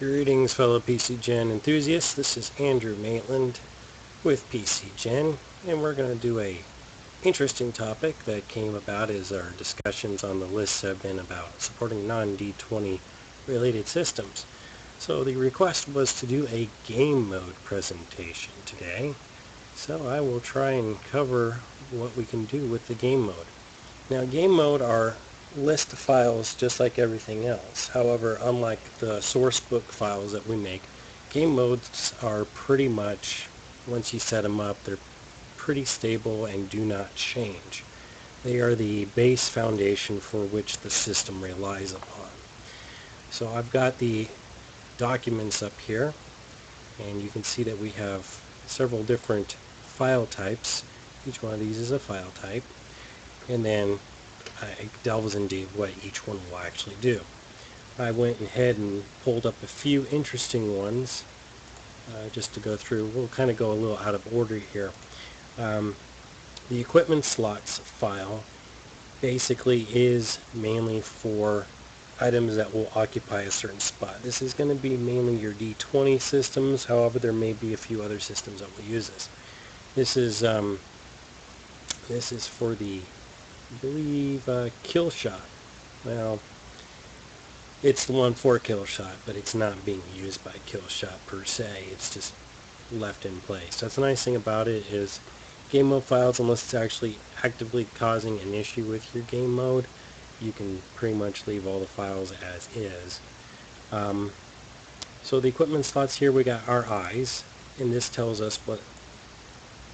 Greetings, fellow PCGen enthusiasts. This is Andrew Maitland with PCGen, and we're going to do a interesting topic that came about as our discussions on the lists have been about supporting non-D20 related systems. So the request was to do a game mode presentation today. So I will try and cover what we can do with the game mode. Now, game mode are list files just like everything else. However, unlike the source book files that we make, game modes are pretty much, once you set them up, they're pretty stable and do not change. They are the base foundation for which the system relies upon. So I've got the documents up here, and you can see that we have several different file types. Each one of these is a file type, and then it delves into what each one will actually do. I went ahead and pulled up a few interesting ones just to go through. We'll kind of go a little out of order here. The equipment slots file basically is mainly for items that will occupy a certain spot. This is going to be mainly your D20 systems. However, there may be a few other systems that will use this. This is for the, I believe, Killshot. Well, it's the one for Killshot, but it's not being used by Killshot per se. It's just left in place. That's the nice thing about it is game mode files, unless it's actually actively causing an issue with your game mode, you can pretty much leave all the files as is. So the equipment slots here, we got our eyes, and this tells us what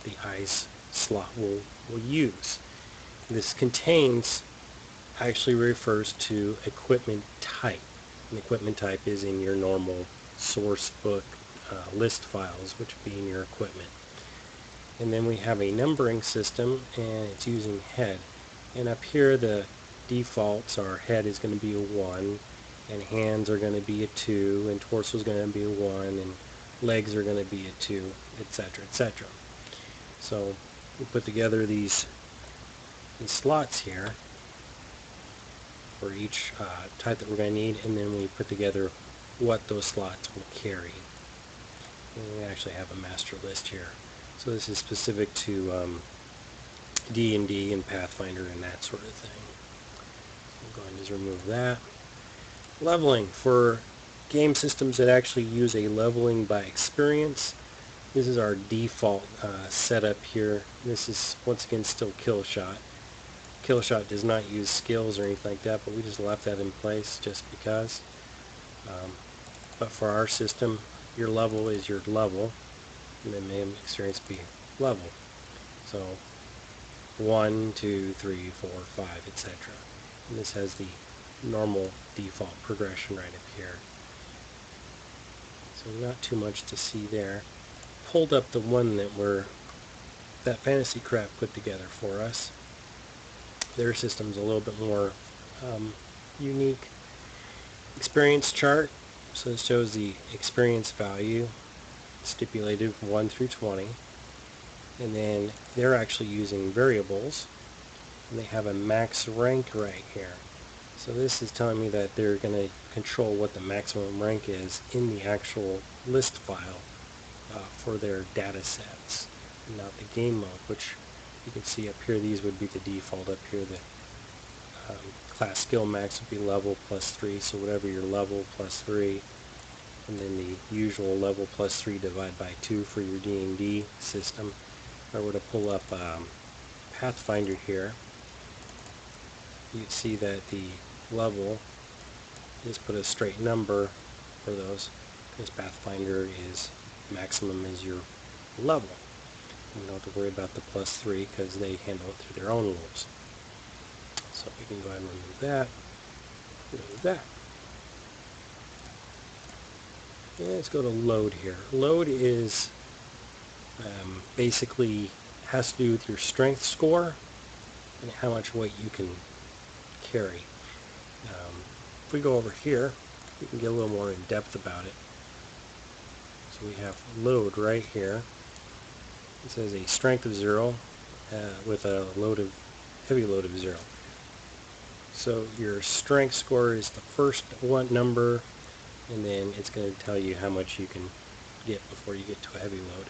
the eyes slot will use. This contains actually refers to equipment type. An equipment type is in your normal source book list files, which would be in your equipment. And then we have a numbering system, and it's using head. And up here the defaults are head is going to be a 1, and hands are going to be a 2, and torso is going to be a 1, and legs are going to be a 2, etc., etc. So we put together these slots here for each type that we're going to need, and then we put together what those slots will carry. And we actually have a master list here. So this is specific to D&D and Pathfinder and that sort of thing. So we'll go ahead and just remove that. Leveling for game systems that actually use a leveling by experience. This is our default setup here. This is once again still Killshot. Killshot does not use skills or anything like that, but we just left that in place just because. But for our system, your level is your level, and then may experience be level. So 1, 2, 3, 4, 5, etc. And this has the normal default progression right up here. So not too much to see there. Pulled up the one that Fantasy Craft put together for us. Their system's a little bit more unique. Experience chart, so it shows the experience value stipulated 1 through 20, and then they're actually using variables, and they have a max rank right here. So this is telling me that they're going to control what the maximum rank is in the actual list file for their data sets, not the game mode, which you can see up here. These would be the default up here. The class skill max would be level plus 3, so whatever your level plus 3, and then the usual level plus 3 divided by 2 for your D&D system. If I were to pull up Pathfinder here, you'd see that the level, just put a straight number for those, because Pathfinder is maximum is your level. You don't have to worry about the plus 3 because they handle it through their own rules. So we can go ahead and remove that. And let's go to load here. Load is basically has to do with your strength score and how much weight you can carry. If we go over here, we can get a little more in depth about it. So we have load right here. It says a strength of 0 with a heavy load of 0. So your strength score is the first one number and then it's going to tell you how much you can get before you get to a heavy load.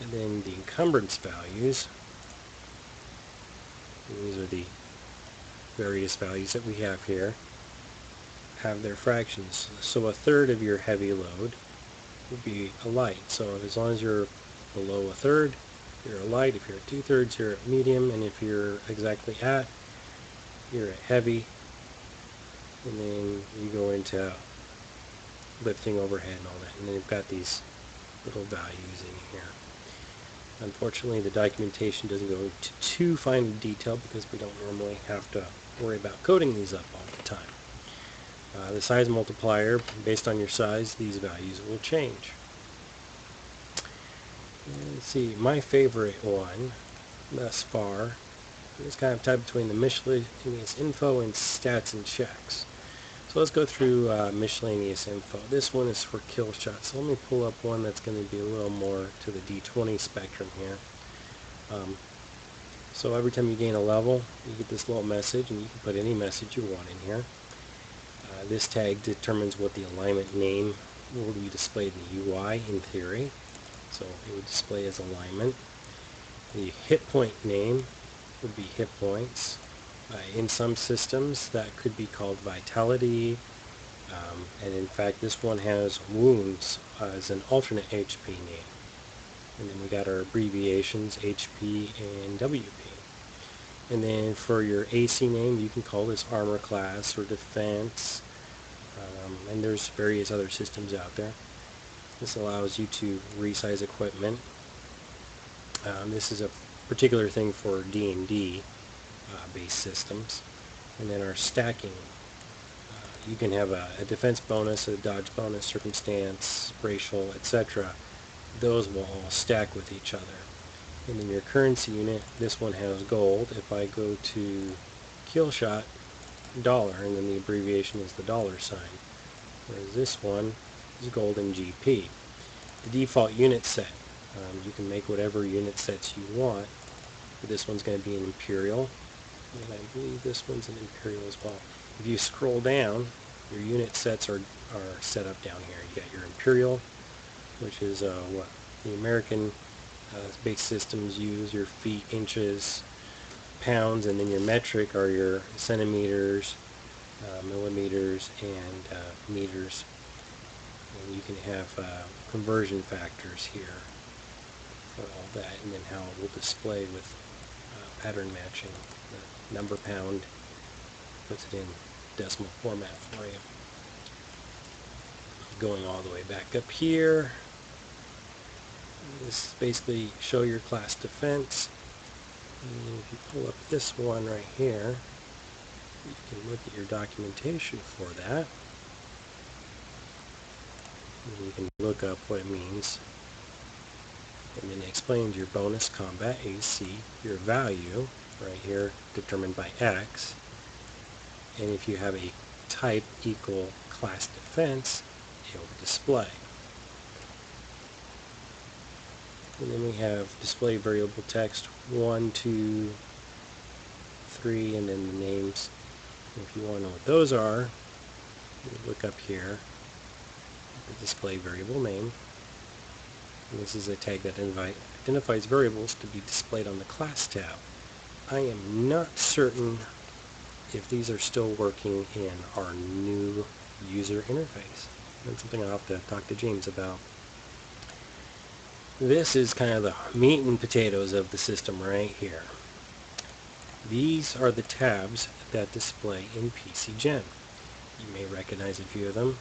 And then the encumbrance values, these are the various values that we have here, have their fractions. So a third of your heavy load would be a light. So as long as you're below a third, you're a light. If you're at 2/3, you're at medium, and if you're exactly at, you're at heavy. And then you go into lifting overhead and all that, and then you've got these little values in here. Unfortunately, the documentation doesn't go into too fine of detail because we don't normally have to worry about coding these up all the time. The size multiplier, based on your size, these values will change. Let's see, my favorite one thus far is kind of tied between the miscellaneous info and stats and checks. So let's go through miscellaneous info. This one is for Killshot, so let me pull up one that's going to be a little more to the D20 spectrum here. So every time you gain a level, you get this little message, and you can put any message you want in here. This tag determines what the alignment name will be displayed in the UI in theory. So it would display as alignment. The hit point name would be hit points. In some systems that could be called vitality, and in fact this one has wounds as an alternate HP name. And then we got our abbreviations HP and WP. And then for your AC name, you can call this armor class or defense, and there's various other systems out there. This allows you to resize equipment. This is a particular thing for D&D based systems. And then our stacking, you can have a defense bonus, a dodge bonus, circumstance, racial, etc. Those will all stack with each other. And then your currency unit, this one has gold. If I go to Killshot, dollar, and then the abbreviation is the $sign. Whereas this one is gold and GP. The default unit set, you can make whatever unit sets you want. But this one's going to be an Imperial, and I believe this one's an Imperial as well. If you scroll down, your unit sets are set up down here. You got your Imperial, which is what the American base systems use, your feet, inches, pounds, and then your metric are your centimeters, millimeters, and meters. And you can have conversion factors here for all that, and then how it will display with pattern matching. The number pound puts it in decimal format for you. Going all the way back up here, this is basically show your class defense. And if you pull up this one right here, you can look at your documentation for that. And you can look up what it means. And then it explains your bonus combat AC, your value, right here, determined by X. And if you have a type equal class defense, it will display. And then we have display variable text 1, 2, 3, and then the names. And if you want to know what those are, you look up here, the display variable name. And this is a tag that identifies variables to be displayed on the class tab. I am not certain if these are still working in our new user interface. That's something I'll have to talk to James about. This is kind of the meat and potatoes of the system right here. These are the tabs that display in PCGen. You may recognize a few of them.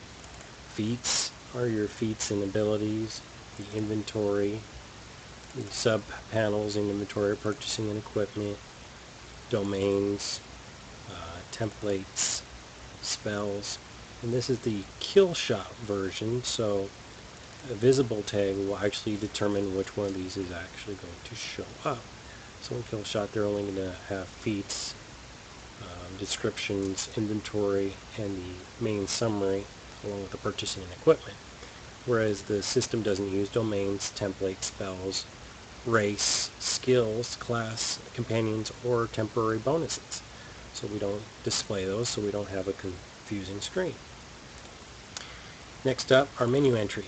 Feats are your feats and abilities. The inventory, the sub-panels in inventory, purchasing and equipment, domains, templates, spells. And this is the Killshot version, so a visible tag will actually determine which one of these is actually going to show up. So in Killshot, they're only going to have feats, descriptions, inventory, and the main summary, along with the purchasing and equipment. Whereas the system doesn't use domains, templates, spells, race, skills, class, companions, or temporary bonuses. So we don't display those, so we don't have a confusing screen. Next up, our menu entry.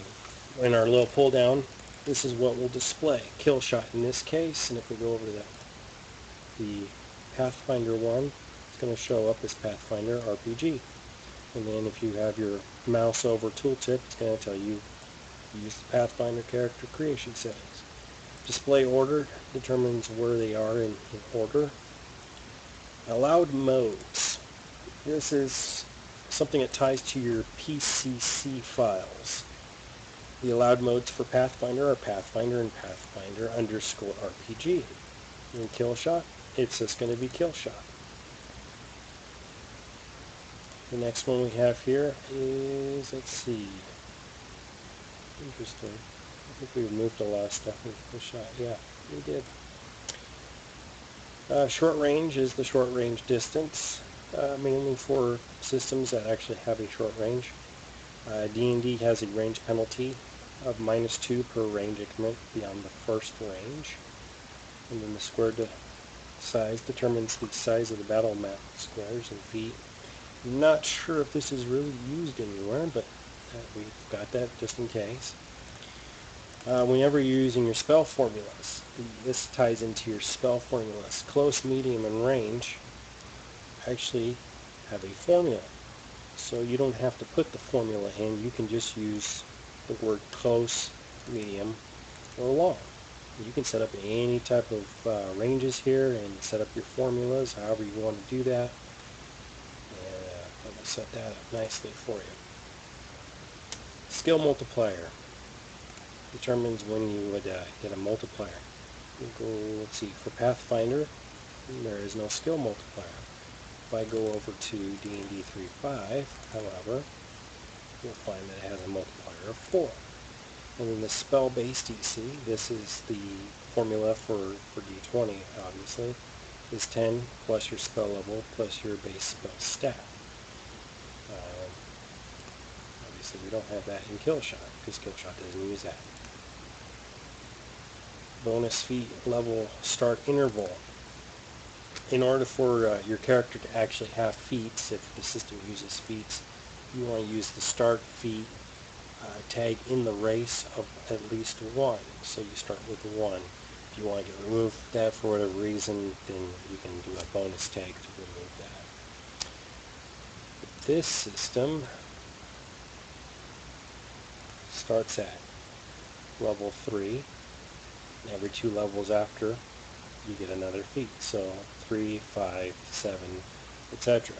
In our little pull down, this is what we'll display. Killshot in this case, and if we go over to the Pathfinder one, it's going to show up as Pathfinder RPG. And then if you have your mouse over tooltip, it's going to tell you use the Pathfinder character creation settings. Display order determines where they are in order. Allowed modes. This is something that ties to your PCC files. The allowed modes for Pathfinder are Pathfinder and Pathfinder _RPG. In Killshot, it's just going to be Killshot. The next one we have here is, let's see, interesting. I think we removed a lot of stuff in Killshot. Yeah, we did. Short range is the short range distance, mainly for systems that actually have a short range. D&D has a range penalty of -2 per range increment beyond the first range. And then the squared size determines the size of the battle map squares and feet. Not sure if this is really used anywhere, but we've got that just in case. Whenever you're using your spell formulas, this ties into your spell formulas. Close, medium, and range actually have a formula. So you don't have to put the formula in. You can just use the word close, medium, or long. You can set up any type of ranges here and set up your formulas however you want to do that. And I'm going to set that up nicely for you. Skill multiplier determines when you would get a multiplier. We'll go, let's see, for Pathfinder, there is no skill multiplier. If I go over to D&D 3.5, however, you'll find that it has a multiplier of 4. And then the spell-based DC, this is the formula for D20, obviously, is 10 plus your spell level plus your base spell stat. Obviously, we don't have that in Killshot, because Killshot doesn't use that. Bonus feat level start interval. In order for your character to actually have feats, if the system uses feats, you want to use the start feat tag in the race of at least 1. So you start with 1. If you want to get removed that for whatever reason, then you can do a bonus tag to remove that. This system starts at level 3. And every 2 levels after, you get another feat. So 3, 5, 7, etc.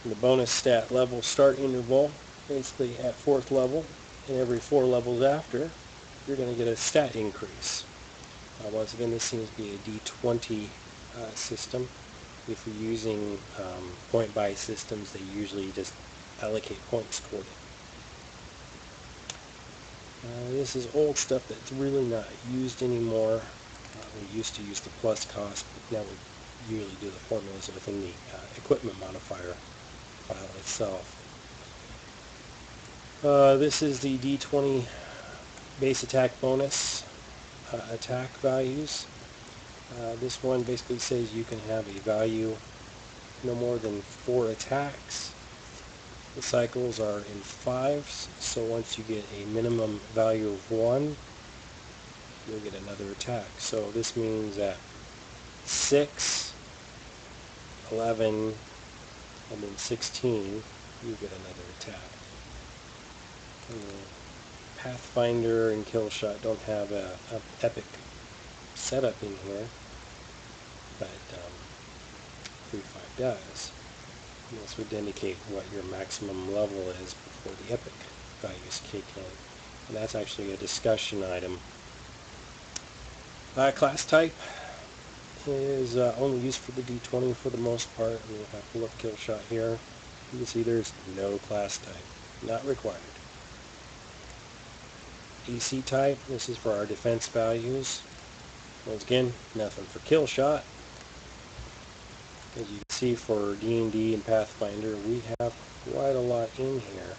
And the bonus stat level start interval, basically at 4th level, and every 4 levels after, you're going to get a stat increase. Once again, this seems to be a D20 system. If you're using point-buy systems, they usually just allocate points toward it. This is old stuff that's really not used anymore. We used to use the plus cost, but now we usually do the formulas within the equipment modifier file itself. This is the D20 base attack bonus attack values. This one basically says you can have a value no more than 4 attacks. The cycles are in 5s, so once you get a minimum value of 1, you'll get another attack. So this means that 6, 11, and then 16, you get another attack. And Pathfinder and Killshot don't have a epic setup in here, but 3.5 does. And this would indicate what your maximum level is before the epic values kick in. And that's actually a discussion item. Class type is only used for the D20 for the most part. We'll have to look Killshot here. You can see there's no class type. Not required. AC type, this is for our defense values. Once again, nothing for Killshot. As you can see, for D&D and Pathfinder, we have quite a lot in here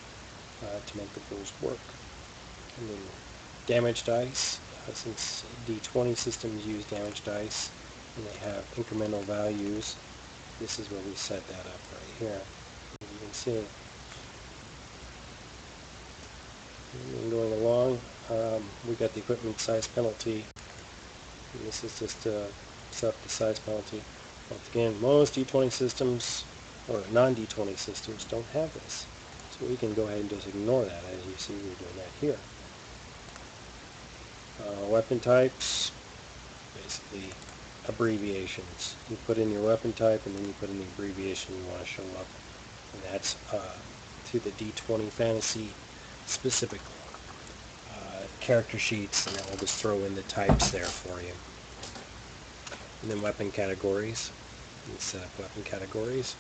to make the rules work. And then damage dice, since D20 systems use damage dice and they have incremental values, this is where we set that up right here. As you can see, And going along, we got the equipment size penalty. And this is just set up the size penalty. Once again, most D20 systems, or non-D20 systems, don't have this. So we can go ahead and just ignore that. As you see, we're doing that here. Weapon types, basically abbreviations. You put in your weapon type and then you put in the abbreviation you want to show up. And that's to the D20 fantasy specific character sheets, and that will just throw in the types there for you. And then weapon categories. You set up weapon categories.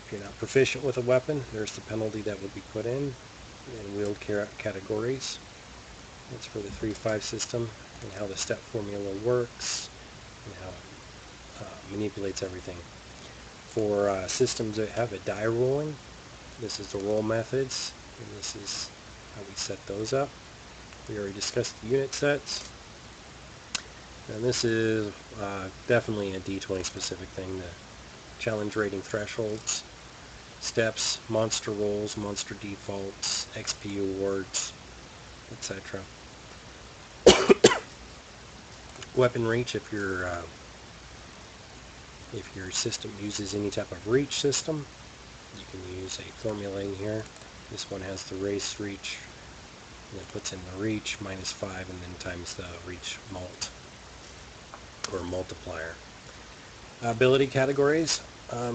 If you're not proficient with a weapon, there's the penalty that would be put in. And wield categories. That's for the 3.5 system, and how the step formula works, and how it manipulates everything. For systems that have a die rolling, this is the roll methods, and this is how we set those up. We already discussed the unit sets. And this is definitely a D20 specific thing, the challenge rating thresholds, steps, monster rolls, monster defaults, XP awards, etc. Weapon reach, if your system uses any type of reach system, you can use a formula in here. This one has the race reach, and it puts in the reach -5 and then times the reach or multiplier. Ability categories,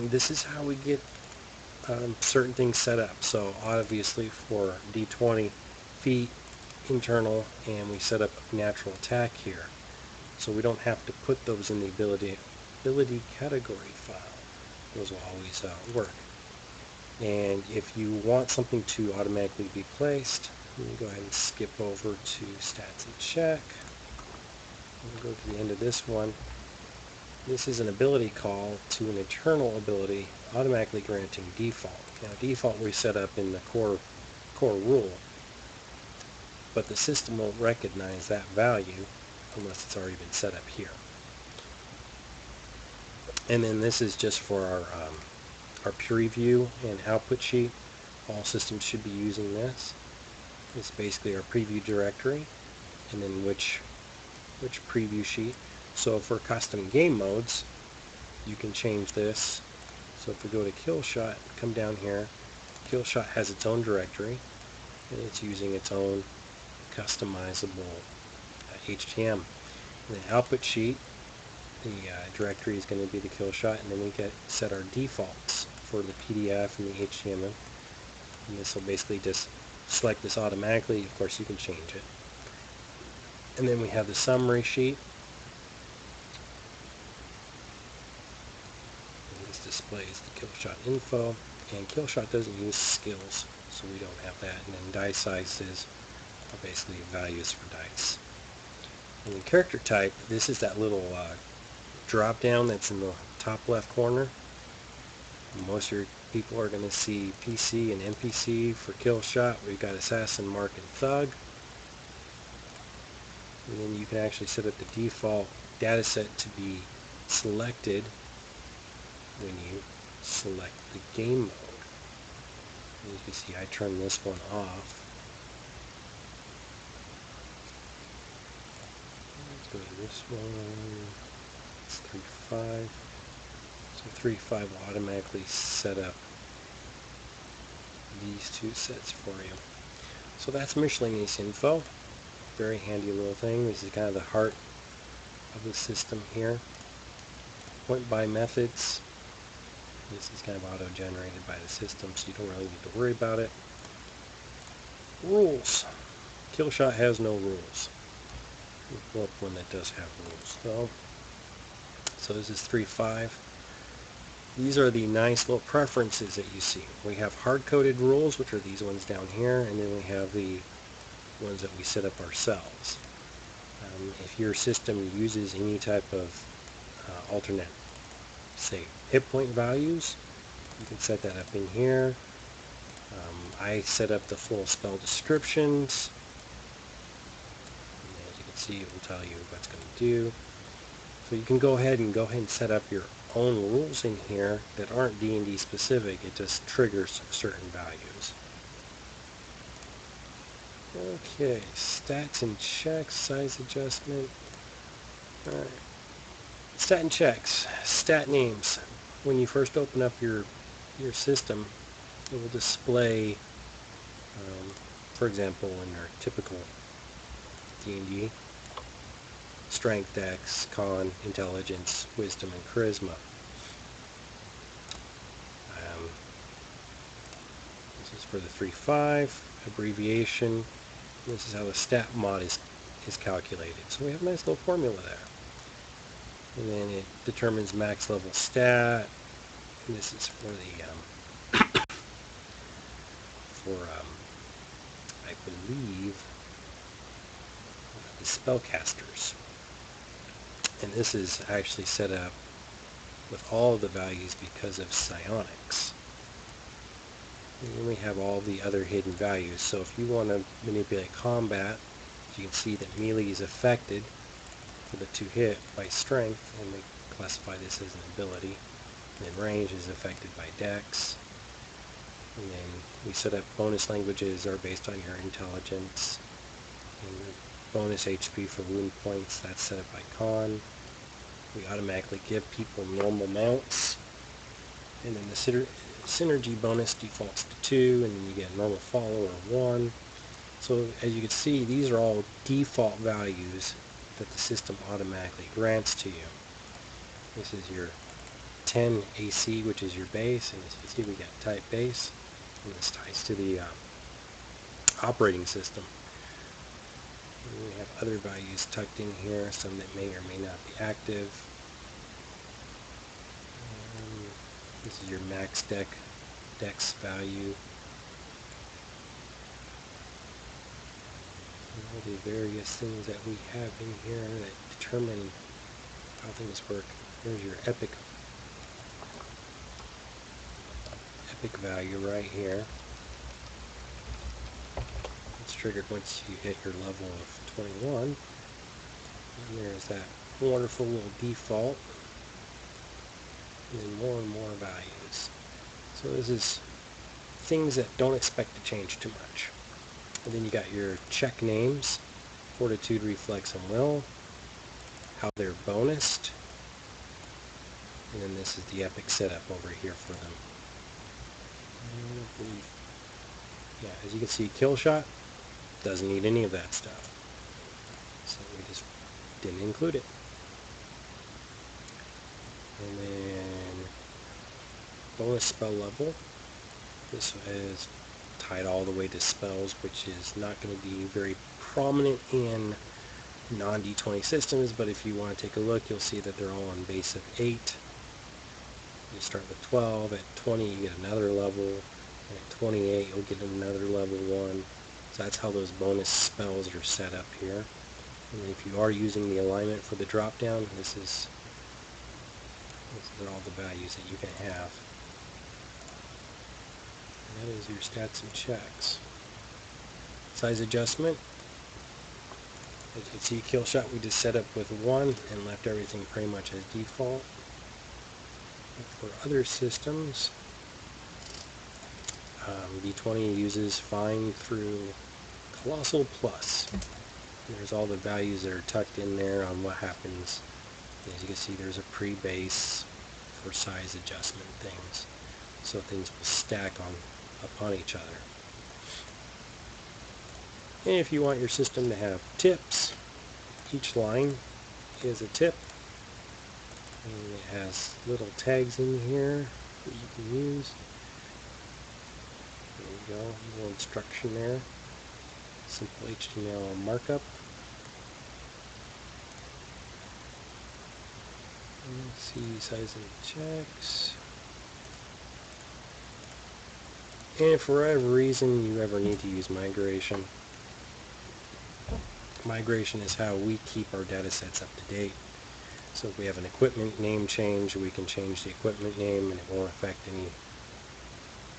this is how we get certain things set up. So obviously for D20, feet, internal, and we set up natural attack here. So we don't have to put those in the ability category file. Those will always work. And if you want something to automatically be placed, let me go ahead and skip over to stats and check. We'll go to the end of this one. This is an ability call to an internal ability automatically granting default. Now default we set up in the core rule, but the system won't recognize that value unless it's already been set up here. And then this is just for our preview and output sheet. All systems should be using this. It's basically our preview directory, and then which preview sheet. So for custom game modes, you can change this. So if we go to Killshot, come down here, Killshot has its own directory, and it's using its own customizable HTML. And the output sheet, the directory is going to be the Killshot, and then we set our defaults for the PDF and the HTML. And this will basically just select this automatically. Of course, you can change it. And then we have the summary sheet. And this displays the Killshot info, and Killshot doesn't use skills, so we don't have that. And then dice sizes are basically values for dice. And the character type, this is that little drop down that's in the top left corner. Most of your people are going to see PC and NPC. For Killshot, we've got Assassin, Mark, and Thug. And then you can actually set up the default dataset to be selected when you select the game mode. And you can see I turn this one off. Let's go to this one. It's 3.5. So 3.5 will automatically set up these two sets for you. So that's miscellaneous info. Very handy little thing. This is kind of the heart of the system here. Point buy methods. This is kind of auto-generated by the system, so you don't really need to worry about it. Rules. Killshot has no rules. We'll pull up one that does have rules though. So this is 3.5. These are the nice little preferences that you see. We have hard-coded rules, which are these ones down here, and then we have the ones that we set up ourselves. If your system uses any type of alternate, say, hit point values, you can set that up in here. I set up the full spell descriptions. And as you can see, it will tell you what it's going to do. So you can go ahead and set up your own rules in here that aren't D&D specific. It just triggers certain values. Okay, stats and checks, size adjustment. Alright. Stat and checks, stat names. When you first open up your system, it will display, for example, in our typical D&D, strength, dex, con, intelligence, wisdom, and charisma. This is for the 3.5 abbreviation. This is how the stat mod is calculated. So we have a nice little formula there. And then it determines max level stat. And this is for the I believe the spellcasters. And this is actually set up with all of the values because of psionics. And then we have all the other hidden values. So if you want to manipulate combat, you can see that melee is affected for the 2-hit by strength, and we classify this as an ability. And then range is affected by dex. And then we set up bonus languages are based on your intelligence. And the bonus HP for wound points, that's set up by con. We automatically give people normal mounts. And then the synergy bonus defaults to 2, and then you get normal follower of 1. So as you can see, these are all default values that the system automatically grants to you. This is your 10 AC, which is your base, and as you can see, we got type base, and this ties to the operating system. And we have other values tucked in here, some that may or may not be active. This is your max dex value. All the various things that we have in here that determine how things work. There's your epic value right here. It's triggered once you hit your level of 21. And there's that wonderful little default. And then more and more values. So this is things that don't expect to change too much. And then you got your check names, fortitude, reflex, and will, how they're bonused, and then this is the epic setup over here for them. Yeah, as you can see, Killshot doesn't need any of that stuff, so we just didn't include it. And then bonus spell level, this is tied all the way to spells, which is not going to be very prominent in non-D20 systems, but if you want to take a look, you'll see that they're all on base of 8. You start with 12, at 20 you get another level, and at 28 you'll get another level 1. So that's how those bonus spells are set up here. And if you are using the alignment for the drop down, these are all the values that you can have. And that is your stats and checks. Size adjustment. As you can see, Killshot we just set up with 1 and left everything pretty much as default. But for other systems, D20 uses fine through Colossal Plus. There's all the values that are tucked in there on what happens. As you can see, there's a pre-base for size adjustment things, so things will stack upon each other. And if you want your system to have tips, each line is a tip, and it has little tags in here that you can use. There you go, a little instruction there. Simple HTML markup. Let's see, size and checks. And if for whatever reason you ever need to use migration, migration is how we keep our data sets up to date. So if we have an equipment name change, we can change the equipment name and it won't affect any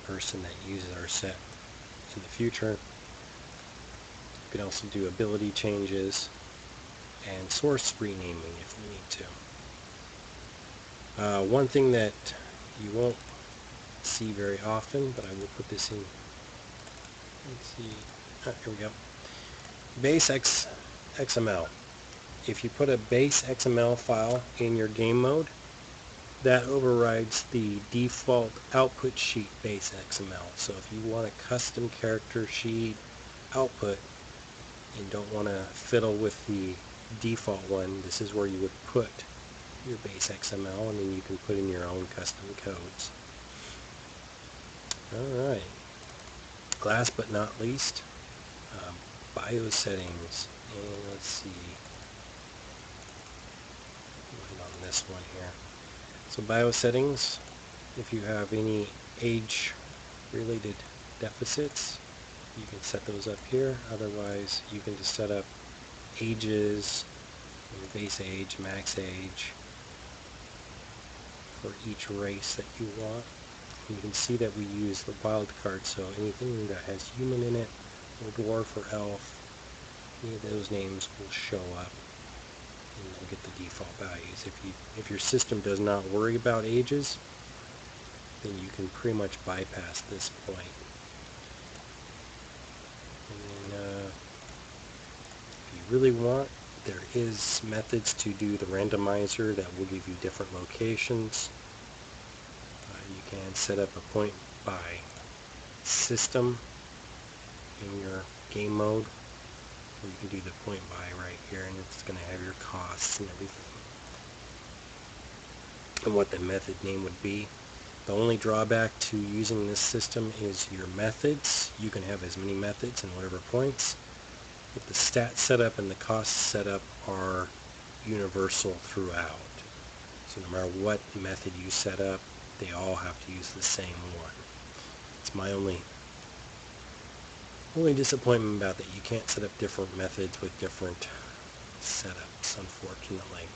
person that uses our set in the future. You can also do ability changes and source renaming if we need to. One thing that you won't see very often, but I will put this in. Let's see. Here we go. XML. If you put a base XML file in your game mode, that overrides the default output sheet base XML. So if you want a custom character sheet output and don't want to fiddle with the default one, this is where you would put your base XML, and then you can put in your own custom codes. Alright, last but not least, BIOS settings. And let's see, on this one here. So BIOS settings, if you have any age related deficits, you can set those up here. Otherwise, you can just set up ages, base age, max age for each race that you want. And you can see that we use the wildcard, so anything that has human in it, or dwarf or elf, any of those names will show up and you'll get the default values. If your system does not worry about ages, then you can pretty much bypass this point. And then, if you really want, there is methods to do the randomizer that will give you different locations. You can set up a point by system in your game mode, or you can do the point by right here, and it's going to have your costs and everything, and what the method name would be. The only drawback to using this system is your methods. You can have as many methods and whatever points, but the stat setup and the cost setup are universal throughout. So no matter what method you set up, they all have to use the same one. It's my only disappointment about that. You can't set up different methods with different setups, unfortunately.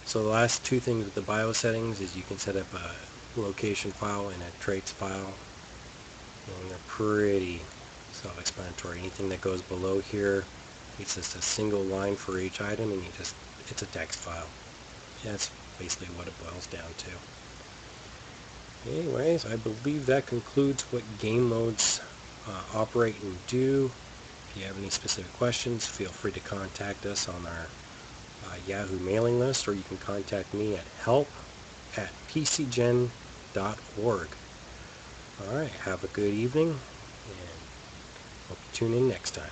So the last two things with the BIOS settings is you can set up a location file and a traits file, and they're pretty self-explanatory. Anything that goes below here, it's just a single line for each item, and it's a text file. That's basically what it boils down to. Anyways, I believe that concludes what game modes operate and do. If you have any specific questions, feel free to contact us on our Yahoo mailing list, or you can contact me at help@PCGen.org. Alright, have a good evening, and hope you tune in next time.